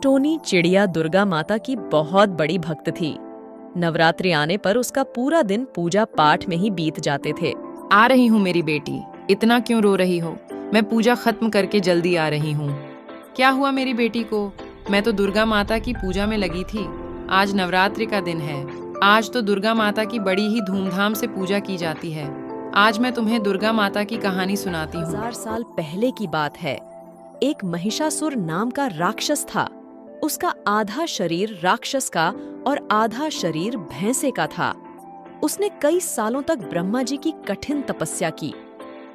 Tony चिड़िया दुर्गा माता की बहुत बड़ी भक्त थी। नवरात्रि आने पर उसका पूरा दिन पूजा पाठ में ही बीत जाते थे। आ रही हूँ मेरी बेटी, इतना क्यों रो रही हो? मैं पूजा खत्म करके जल्दी आ रही हूँ। क्या हुआ मेरी बेटी को? मैं तो दुर्गा माता की पूजा में लगी थी। आज नवरात्रि का दिन है। आज तो दुर्गा माता की बड़ी ही धूमधाम से पूजा की जाती है। आज मैं तुम्हें दुर्गा माता की कहानी सुनाती हूँ। 1000 साल पहले की बात है। एक महिषासुर नाम का राक्षस था। उसका आधा शरीर राक्षस का और आधा शरीर भैंसे का था। उसने कई सालों तक ब्रह्मा जी की कठिन तपस्या की।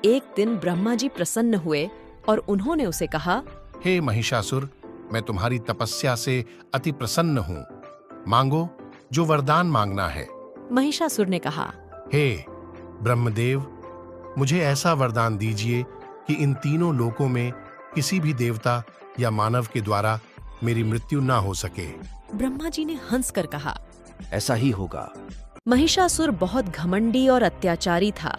एक दिन ब्रह्मा जी प्रसन्न हुए और उन्होंने उसे कहा, हे महिषासुर, मैं तुम्हारी तपस्या से अति प्रसन्न हूँ। मांगो जो वरदान मांगना है। महिषासुर ने कहा, हे ब्रह्मदेव, मुझे ऐसा वरदान दीजिए कि इन तीनों लोकों में किसी भी देवता या मानव के द्वारा मेरी मृत्यु ना हो सके। ब्रह्मा जी ने हंसकर कहा, ऐसा ही होगा। महिषासुर बहुत घमंडी और अत्याचारी था।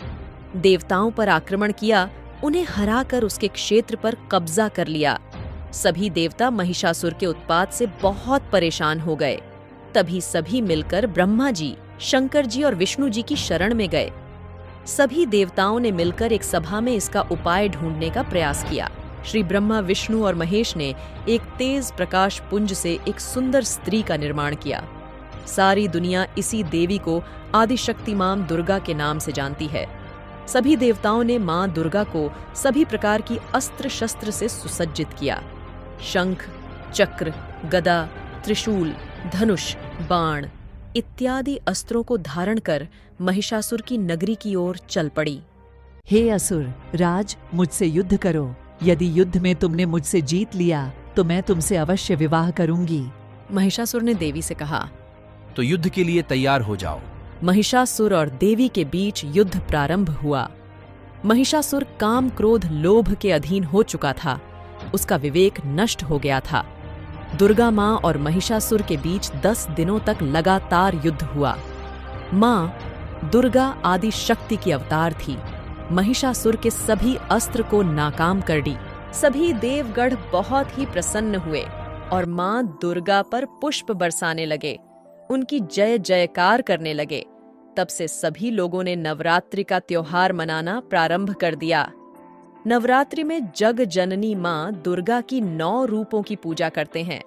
देवताओं पर आक्रमण किया, उन्हें हराकर उसके क्षेत्र पर कब्जा कर लिया। सभी देवता महिषासुर के उत्पात से बहुत परेशान हो गए। तभी सभी मिलकर ब्रह्मा जी, शंकर जी और विष्णु जी की शरण में गए। सभी देवताओं ने मिलकर एक सभा में इसका उपाय ढूंढने का प्रयास किया। श्री ब्रह्मा, विष्णु और महेश ने एक तेज प्रकाश पुंज से एक सुंदर स्त्री का निर्माण किया। सारी दुनिया इसी देवी को आदिशक्ति मां दुर्गा के नाम से जानती है। सभी देवताओं ने मां दुर्गा को सभी प्रकार की अस्त्र शस्त्र से सुसज्जित किया। शंख, चक्र, गदा, त्रिशूल, धनुष, बाण इत्यादि अस्त्रों को धारण कर महिषासुर की नगरी की ओर चल पड़ी। हे असुर राज, मुझसे युद्ध करो। यदि युद्ध में तुमने मुझसे जीत लिया तो मैं तुमसे अवश्य विवाह करूंगी। महिषासुर ने देवी से कहा, तो युद्ध के लिए तैयार हो जाओ। महिषासुर और देवी के बीच युद्ध प्रारंभ हुआ। महिषासुर काम, क्रोध, लोभ के अधीन हो चुका था। उसका विवेक नष्ट हो गया था। दुर्गा मां और महिषासुर के बीच 10 दिनों तक लगातार युद्ध हुआ। मां दुर्गा आदि शक्ति की अवतार थी। महिषासुर के सभी अस्त्र को नाकाम कर दी। सभी देवगढ़ बहुत ही प्रसन्न हुए और मां दुर्गा पर पुष्प बरसाने लगे, उनकी जय जयकार करने लगे। तब से सभी लोगों ने नवरात्रि का त्योहार मनाना प्रारंभ कर दिया। नवरात्रि में जग जननी मां दुर्गा की 9 रूपों की पूजा करते हैं।